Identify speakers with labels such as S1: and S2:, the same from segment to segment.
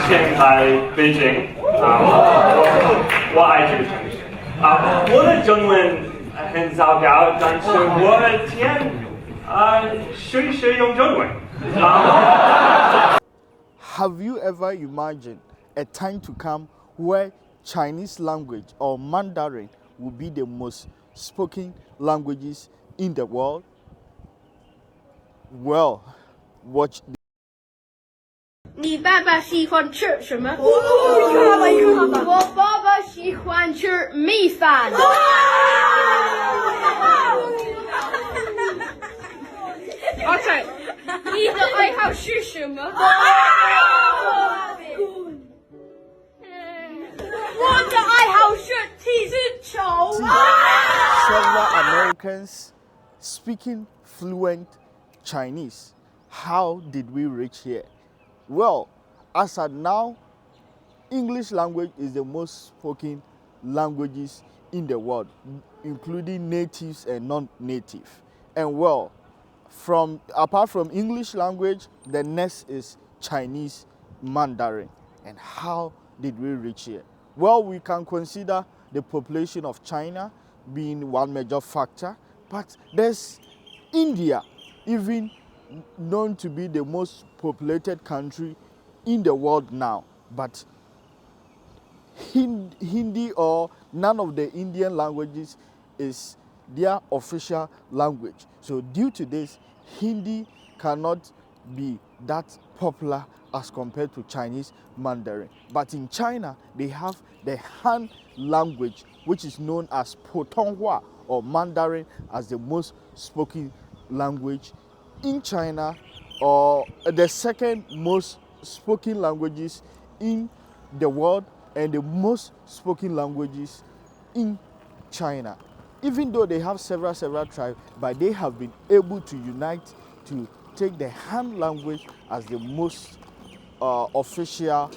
S1: 上海、北京我爱这个城市我的中文很糟糕，但是我天学用中文
S2: Have you ever imagined a time to come where Chinese language or Mandarin will be the most spoken languages in the world? Well, watch.
S3: 你爸爸喜欢吃什么？我爸爸喜欢吃米饭。OK， 你的爱好是什么？我的爱好是踢足球。
S2: Several Americans speaking fluent Chinese. How did we reach here? Well, as at now, English language is the most spoken languages in the world, including natives and non-native. And well, apart from English language, the next is Chinese Mandarin. And how did we reach here? Well, we can consider the population of China being one major factor, but there's India, even known to be the most populated country in the world now. But Hindi or none of the Indian languages is their official language. So due to this, Hindi cannot be that popular as compared to Chinese Mandarin. But in China, they have the Han language, which is known as Putonghua or Mandarin, as the most spoken language in China, or the second most spoken languages in the world and the most spoken languages in China. Even though they have several tribes, but they have been able to unite to take the Han language as the most official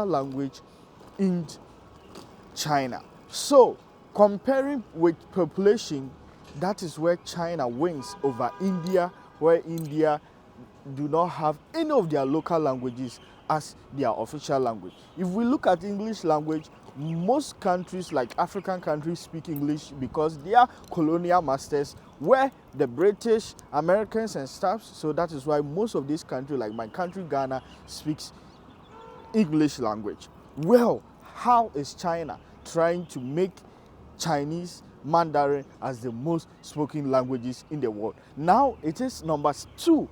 S2: language in China. So comparing with population, that is where China wins over India, where India do not have any of their local languages as their official language. If we look at English language, most countries like African countries speak English because they are colonial masters were the British, Americans and stuff. So that is why most of these countries, like my country Ghana, speaks English language. Well, how is China trying to make Chinese Mandarin as the most spoken languages in the world? Now it is number 2.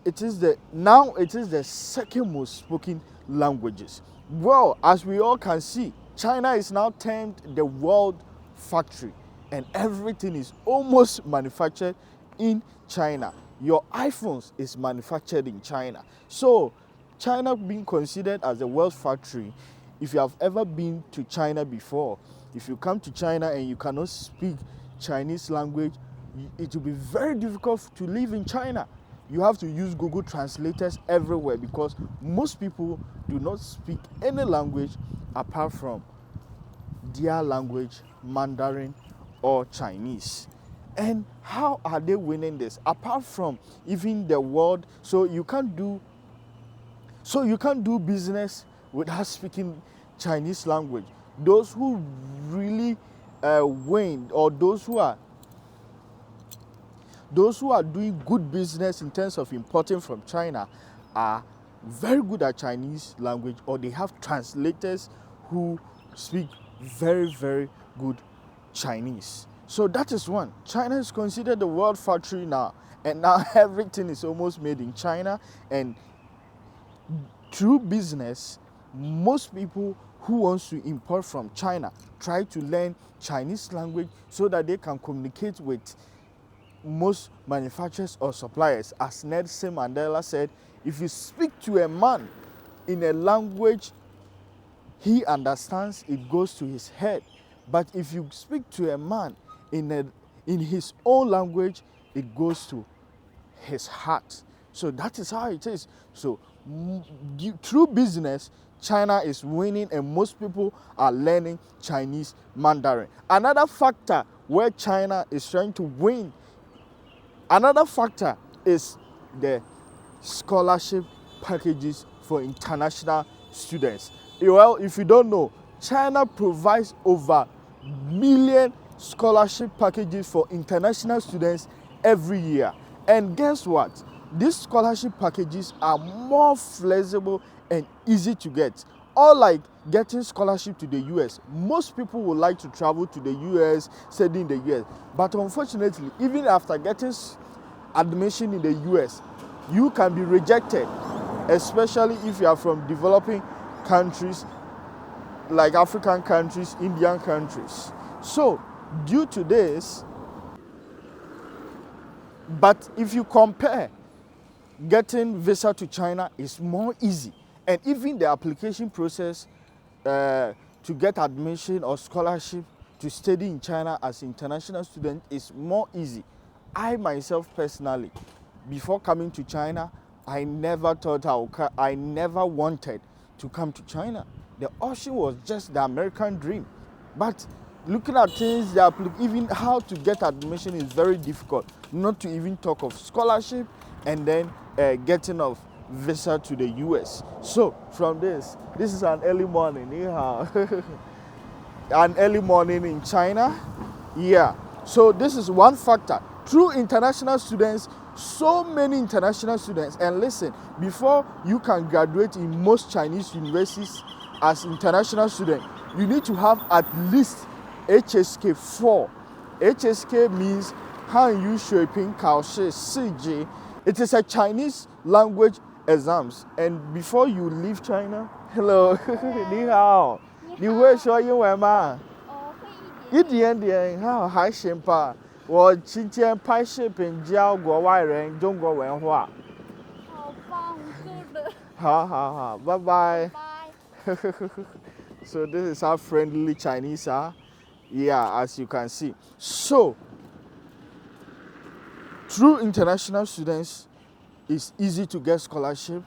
S2: It is the second most spoken languages. Well, as we all can see, China is now termed the world factory, and everything is almost manufactured in China. Your iPhones is manufactured in China. So China being considered as the world factory, if you have ever been to China before, if you come to China and you cannot speak Chinese language, it will be very difficult to live in China. You have to use Google translators everywhere because most people do not speak any language apart from their language, Mandarin or Chinese. And how are they winning this? Apart from even the world, so you can't do business without speaking Chinese language. Those who really win, or those who are doing good business in terms of importing from China, are very good at Chinese language, or they have translators who speak very good Chinese. So that is one. China is considered the world factory now, and now everything is almost made in China. And through business, most people who wants to import from China try to learn Chinese language so that they can communicate with most manufacturers or suppliers. As Nelson Mandela said, if you speak to a man in a language he understands, it goes to his head. But if you speak to a man in his own language, it goes to his heart. So that is how it is. So through business, China is winning, and most people are learning Chinese Mandarin. Another factor where China is trying to win, another factor is the scholarship packages for international students. Well, if you don't know, China provides over million scholarship packages for international students every year. And guess what? These scholarship packages are more flexible and easy to get. Unlike getting scholarship to the US, most people would like to travel to the US, study in the US. But unfortunately, even after getting admission in the US, you can be rejected, especially if you are from developing countries like African countries, Indian countries. So, due to this, but if you compare, getting visa to China is more easy, and even the application process to get admission or scholarship to study in China as an international student is more easy. I myself personally, before coming to China, I never thought I never wanted to come to China. The option was just the American dream. But looking at things, even how to get admission is very difficult, not to even talk of scholarship and then getting of visa to the US. So from this is an early morning. An early morning in China. Yeah. So this is one factor. Through international students, so many international students. And listen, before you can graduate in most Chinese universities as international student, you need to have at least HSK 4. HSK means Han Yu Shui Ping Kao Shi Si Ji. It is a Chinese language exams. And before you leave China, hello, ni hao, ni hui shuo yinwen ma? 一点点，还行吧。我期间拍视频教国外人中国文化。好棒，good。好好好，拜拜。Bye. So this is how friendly Chinese are. Yeah, as you can see. So, through international students, it's easy to get scholarship,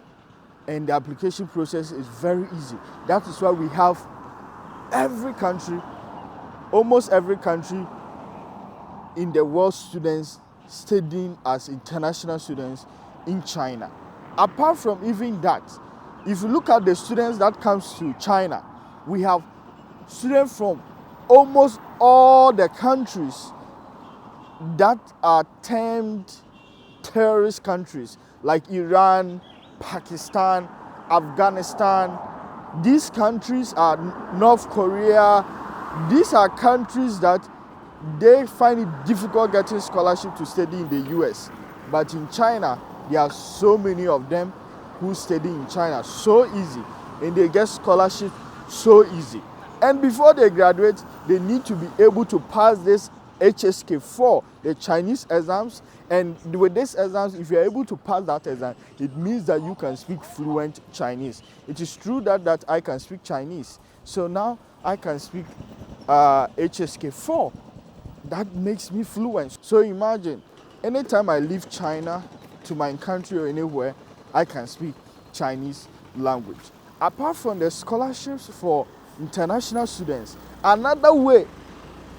S2: and the application process is very easy. That is why we have every country, almost every country in the world, students studying as international students in China. Apart from even that, if you look at the students that comes to China, we have students from almost all the countries that are termed terrorist countries, like Iran, Pakistan, Afghanistan. These countries are North Korea. These are countries that they find it difficult getting scholarship to study in the US. But in China, there are so many of them who study in China so easy, and they get scholarship so easy. And before they graduate, they need to be able to pass this HSK 4, the Chinese exams. And with these exams, if you're able to pass that exam, it means that you can speak fluent Chinese. It is true that I can speak Chinese. So now I can speak HSK 4. That makes me fluent. So imagine, anytime I leave China to my country or anywhere, I can speak Chinese language. Apart from the scholarships for international students, another way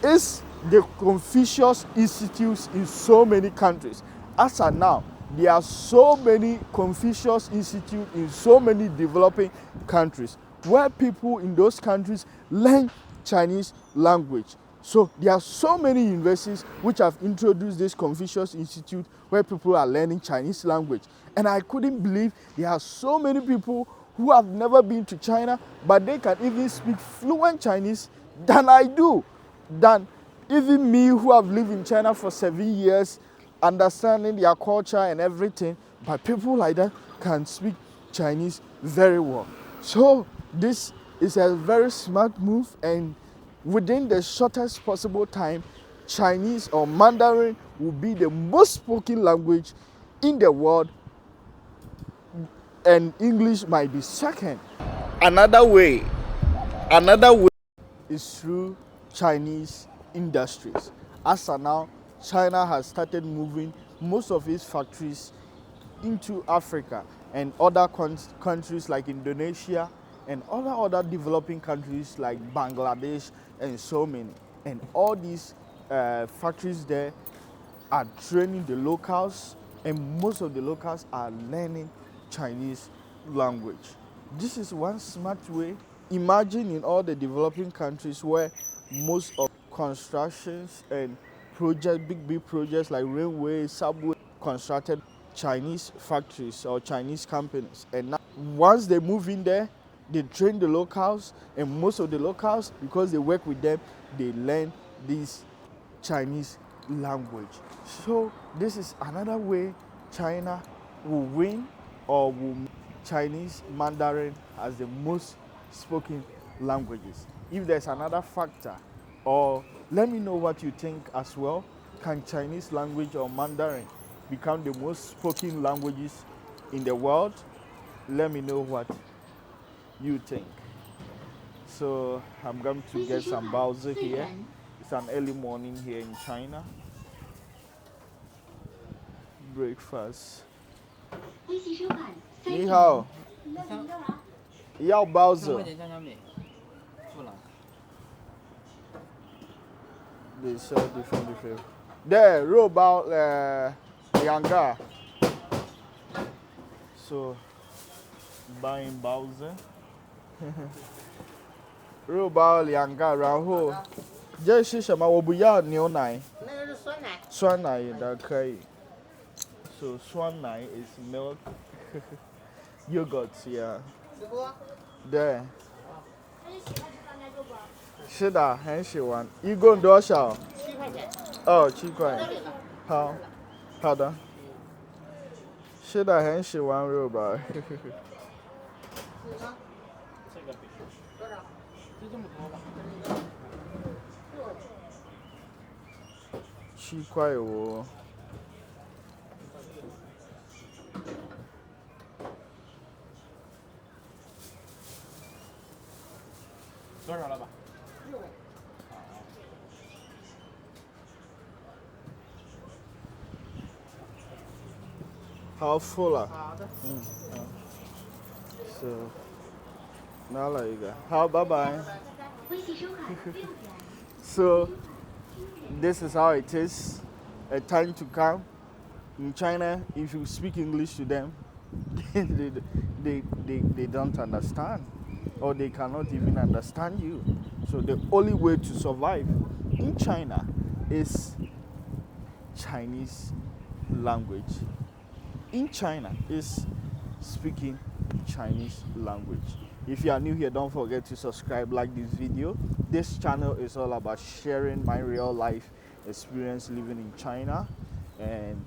S2: is the Confucius Institutes in so many countries. As of now, there are so many Confucius Institutes in so many developing countries where people in those countries learn Chinese language. So there are so many universities which have introduced this Confucius Institute where people are learning Chinese language. And I couldn't believe there are so many people who have never been to China, but they can even speak fluent Chinese than I do. Than even me, who have lived in China for 7 years, understanding their culture and everything. But people like that can speak Chinese very well. So this is a very smart move, and within the shortest possible time, Chinese or Mandarin will be the most spoken language in the world, and English might be second. Another way is through Chinese industries. As of now, China has started moving most of its factories into Africa and other countries like Indonesia and other developing countries like Bangladesh and so many. And all these factories there are training the locals, and most of the locals are learning Chinese language. This is one smart way. Imagine in all the developing countries where most of constructions and projects, big projects like railway, subway, constructed Chinese factories or Chinese companies. And now, once they move in there, they train the locals, and most of the locals, because they work with them, they learn this Chinese language. So this is another way China will win or will Chinese Mandarin as the most spoken languages. If there's another factor, or let me know what you think as well. Can Chinese language or Mandarin become the most spoken languages in the world? Let me know what you think. So I'm going to get some baozi here. It's an early morning here in China. Breakfast.
S4: 微信收看3
S2: 你好，要包子。 They sell different. There, 肉包2个。So buying 包子，肉包2个，然后这是什么？我不要牛奶。
S5: 那个是酸奶。
S2: 酸奶的可以。So 酸奶 is milk, yogurt, yeah.
S5: 直播。
S2: 对。是的，很喜欢。一共多少
S5: 7块钱。
S2: 哦，7块。好，好的。是的，很喜欢肉吧。
S5: 这个多少？就这么多吧。
S2: 7块哦。
S1: 多少了吧？
S2: 好full了。
S5: 好的。
S2: So 拿了一个，好，拜拜。
S4: 微信收看6点。
S2: So this is how it is. A time to come in China. If you speak English to them, they don't understand, or they cannot even understand you. So the only way to survive in China is Chinese language. In China is speaking Chinese language. If you are new here, don't forget to subscribe, like this video. This channel is all about sharing my real life experience living in China and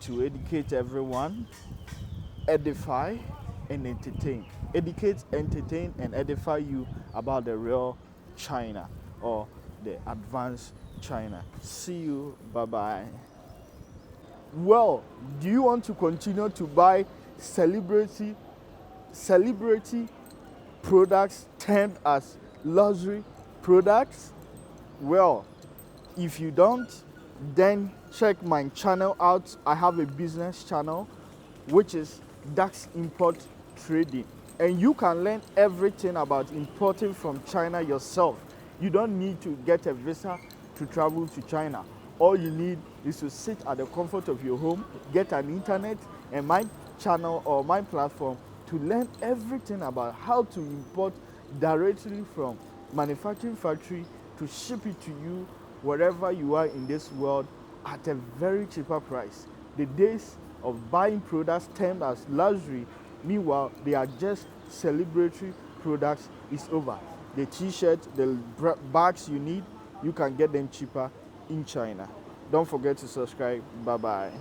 S2: to educate everyone, edify and entertain. Educate, entertain and edify you about the real China or the advanced China. See you, bye bye. Well, do you want to continue to buy celebrity products termed as luxury products? Well, if you don't, then check my channel out. I have a business channel which is Dax Import Trading, and you can learn everything about importing from China yourself. You don't need to get a visa to travel to China. All you need is to sit at the comfort of your home, get an internet and my channel or my platform to learn everything about how to import directly from manufacturing factory to ship it to you wherever you are in this world at a very cheaper price. The days of buying products termed as luxury, meanwhile they are just celebratory products, is over. The t-shirts, the bags you need, you can get them cheaper in China. Don't forget to subscribe. Bye bye.